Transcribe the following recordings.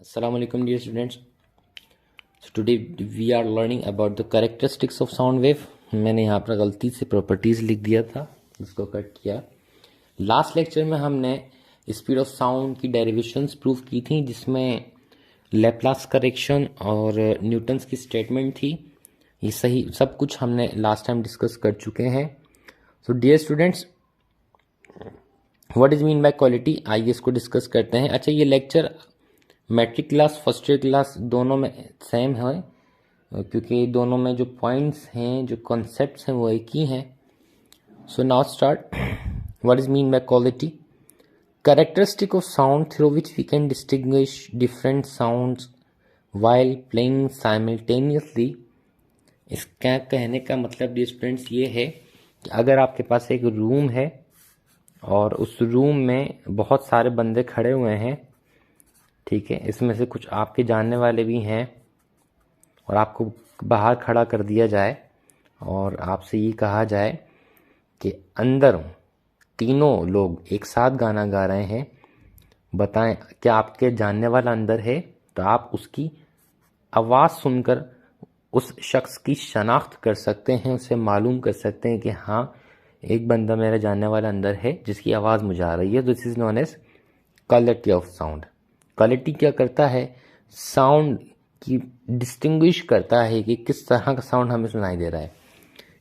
Assalamu alaikum dear students. So today we are learning about the characteristics of sound wave. मैंने यहाँ पर गलती से प्रॉपर्टीज लिख दिया था, इसको कट किया। लास्ट लेक्चर में हमने स्पीड ऑफ साउंड की डेरिवेशंस प्रूव की थी, जिसमें लेप्लास करेक्शन और न्यूटन्स की स्टेटमेंट थी। ये सही सब कुछ हमने लास्ट टाइम डिस्कस कर चुके हैं। So dear students, what is mean by quality, आइए इसको डिस्कस करते हैं। अच्छा, ये lecture matric class first year class दोनों में सेम है, क्योंकि दोनों में जो पॉइंट्स हैं, जो कॉन्सेप्ट्स हैं, वो एक ही हैं। So now start. What is mean by quality, characteristic of sound through which we can distinguish different sounds while playing simultaneously. इसका कहने का मतलब डियर स्टूडेंट्स ये है कि अगर आपके पास एक रूम है और उस रूम में बहुत सारे बंदे खड़े हुए हैं, ठीक है, इसमें से कुछ आपके जानने वाले भी हैं, और आपको बाहर खड़ा कर दिया जाए और आपसे ये कहा जाए कि अंदर तीनों लोग एक साथ गाना गा रहे हैं, बताएं क्या आपके जानने वाला अंदर है? तो आप उसकी आवाज़ सुनकर उस शख्स की शनाख्त कर सकते हैं, उसे मालूम कर सकते हैं कि हाँ, एक बंदा मेरा जानने वाला अंदर है जिसकी आवाज़ मुझे आ रही है। This is known as quality of sound. Quality क्या करता है? साउंड की डिस्टिंग्विश करता है कि किस तरह का साउंड हमें सुनाई दे रहा है।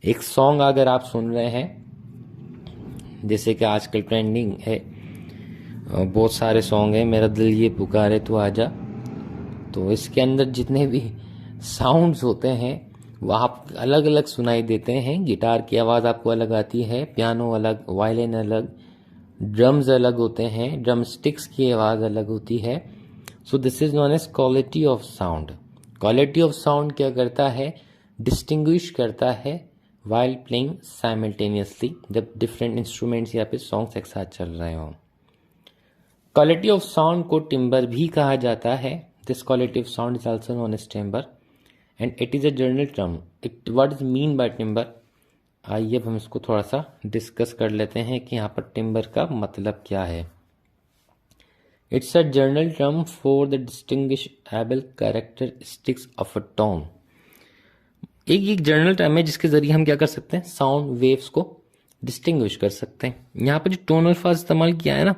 एक सॉन्ग अगर आप सुन रहे हैं, जैसे कि आजकल ट्रेंडिंग है, बहुत सारे सॉन्ग हैं, मेरा दिल ये पुकारे तू आजा, तो इसके अंदर जितने भी साउंड्स होते हैं वो आप अलग अलग सुनाई देते हैं। गिटार की आवाज़ आपको अलग आती है, पियानो अलग, वायलिन अलग, ड्रम्स अलग होते हैं, ड्रम स्टिक्स की आवाज़ अलग होती है। So this is known as quality of sound. Quality of sound क्या करता है? डिस्टिंग्विश करता है वाइल प्लेइंग साइमल्टेनियसली, जब डिफरेंट इंस्ट्रूमेंट्स या फिर सॉन्ग्स एक साथ चल रहे हों। क्वालिटी ऑफ साउंड को टिम्बर भी कहा जाता है। This quality of sound is also known as timbre and it is a general term. It what is mean by timbre, आइए अब हम इसको थोड़ा सा डिस्कस कर लेते हैं कि यहाँ पर टिम्बर का मतलब क्या है। It's a general term for the distinguishable characteristics of a tone. एक जनरल टर्म है जिसके जरिए हम क्या कर सकते हैं? साउंड वेव्स को डिस्टिंग्विश कर सकते हैं। यहाँ पर जो टोन अल्फाज इस्तेमाल किया है ना,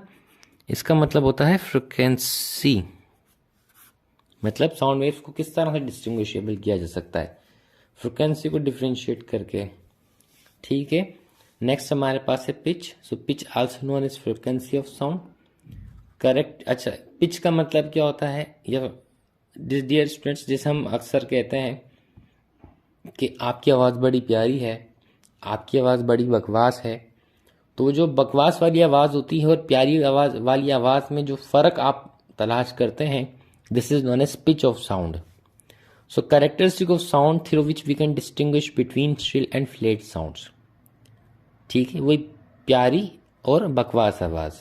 इसका मतलब होता है फ्रिक्वेंसी। मतलब साउंड वेव्स को किस तरह से डिस्टिंग्विशेबल किया जा सकता है? फ्रिक्वेंसी को डिफ्रेंशिएट करके, ठीक है। नेक्स्ट हमारे पास है pitch. So pitch also known as frequency of sound, correct. अच्छा, पिच का मतलब क्या होता है? या डियर स्टूडेंट्स, जैसे हम अक्सर कहते हैं कि आपकी आवाज़ बड़ी प्यारी है, आपकी आवाज़ बड़ी बकवास है, तो जो बकवास वाली आवाज़ होती है और प्यारी आवाज़ वाली आवाज़ में जो फ़र्क आप तलाश करते हैं, this is known as pitch of sound. So characteristic of sound through which we can distinguish between shrill and flat sounds, ठीक है, वही प्यारी और बकवास आवाज़।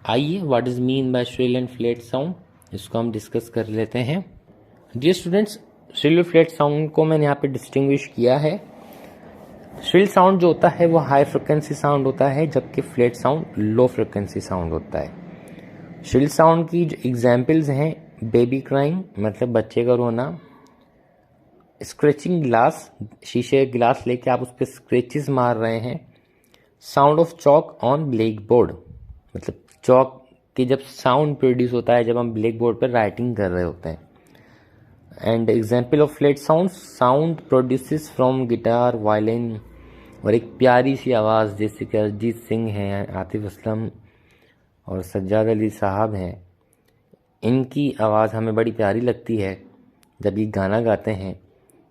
आइए, what is mean by shrill and flat sound, इसको हम डिस्कस कर लेते हैं। डियर स्टूडेंट्स, श्रिल और फ्लेट साउंड को मैंने यहाँ पे डिस्टिंग्विश किया है। श्रिल साउंड जो होता है वो हाई फ्रिक्वेंसी साउंड होता है, जबकि flat sound low frequency sound होता है। श्रिल साउंड की जो एग्जाम्पल्स हैं, बेबी क्राइंग मतलब बच्चे का रोना, स्क्रैचिंग ग्लास, शीशे गिलास लेके आप उस पर स्क्रैचेस मार रहे हैं, sound of chalk on black board, मतलब चॉक की जब साउंड प्रोड्यूस होता है जब हम ब्लैक बोर्ड पर राइटिंग कर रहे होते हैं। And example of flat sound, sound produces from guitar, violin, और एक प्यारी सी आवाज़ जैसे कि अरिजीत सिंह हैं, आतिफ असलम और सज्जाद अली साहब हैं, इनकी आवाज़ हमें बड़ी प्यारी लगती है जब ये गाना गाते हैं,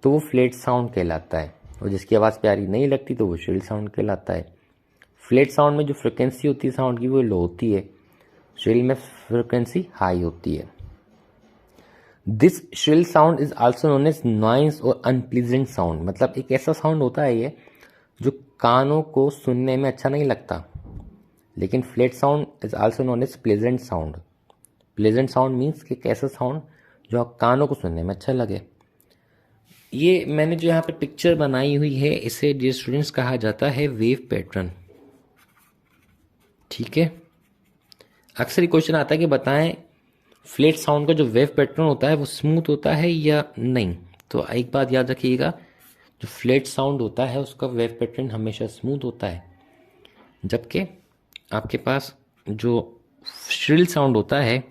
तो वो फ्लेट साउंड कहलाता है। और जिसकी आवाज़ प्यारी नहीं लगती तो वो श्रिल साउंड कहलाता है। फ्लेट साउंड में जो फ्रिक्वेंसी होती है साउंड की वो लो होती है, श्रिल में फ्रिक्वेंसी हाई होती है। This shrill sound is also known as noise और अनप्लीजेंट साउंड, मतलब एक ऐसा साउंड होता है ये जो कानों को सुनने में अच्छा नहीं लगता। लेकिन flat sound is also known as pleasant sound. Pleasant sound means कि कैसा साउंड जो कानों को सुनने में अच्छा लगे। ये मैंने जो यहाँ पे पिक्चर बनाई हुई है, इसे डियर स्टूडेंट्स कहा जाता है वेव पैटर्न, ठीक है। अक्सर ये क्वेश्चन आता है कि बताएं फ्लैट साउंड का जो वेव पैटर्न होता है वो स्मूथ होता है या नहीं? तो एक बात याद रखिएगा, जो फ्लैट साउंड होता है उसका वेव पैटर्न हमेशा स्मूथ होता है, जबकि आपके पास जो श्रिल साउंड होता है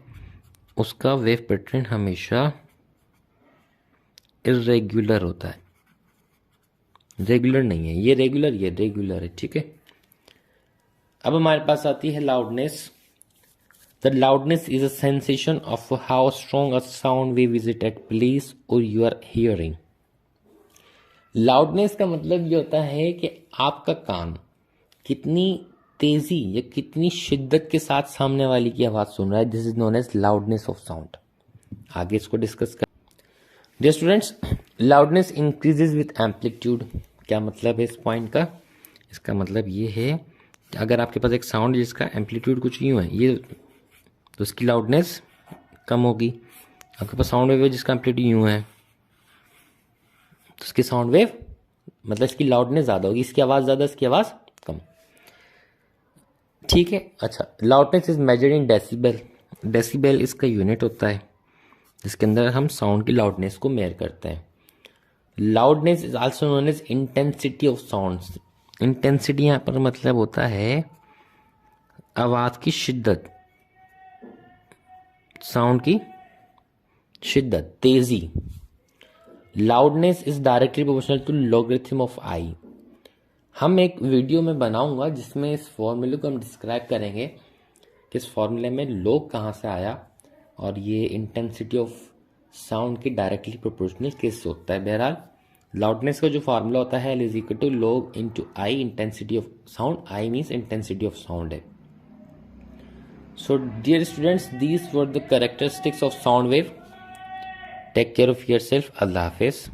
उसका वेव पैटर्न हमेशा इरेगुलर होता है। रेगुलर नहीं है, ये रेगुलर है, ठीक है। अब हमारे पास आती है loudness. The loudness is a sensation of how strong a sound wave is it at place और यू आर हियरिंग। लाउडनेस का मतलब ये होता है कि आपका कान कितनी तेजी या कितनी शिद्दत के साथ सामने वाली की आवाज सुन रहा है। This is known as loudness of sound. आगे इसको डिस्कस कर। Dear students, loudness increases with amplitude. क्या मतलब है इस पॉइंट का? इसका मतलब ये है कि अगर आपके पास एक साउंड जिसका एम्पलीट्यूड कुछ यूँ है, ये तो उसकी लाउडनेस कम होगी। आपके पास साउंड वेव है जिसका एम्पलीट्यूड यूँ है, तो उसकी साउंड वेव मतलब इसकी लाउडनेस ज़्यादा होगी। इसकी आवाज़ ज़्यादा, इसकी आवाज़ कम, ठीक है। अच्छा, loudness is measured in decibel. Decibel इसका यूनिट होता है जिसके अंदर हम साउंड की लाउडनेस को मेयर करते हैं। Loudness is also known as intensity of sounds. Intensity यहाँ पर मतलब होता है आवाज की शिद्दत, साउंड की शिद्दत, तेजी। Loudness is directly proportional to logarithm of I. हम एक वीडियो में बनाऊंगा जिसमें इस फॉर्मूले को हम डिस्क्राइब करेंगे कि इस फॉर्मूले में लॉग कहाँ से आया और ये इंटेंसिटी ऑफ साउंड की डायरेक्टली प्रोपोर्शनल किससे होता है। बहरहाल लाउडनेस का जो फार्मूला होता है L is equal to log into I, intensity of sound. I means intensity of sound है। So dear students, these were the characteristics of sound wave. Take care of your self. अल्लाह हाफिज।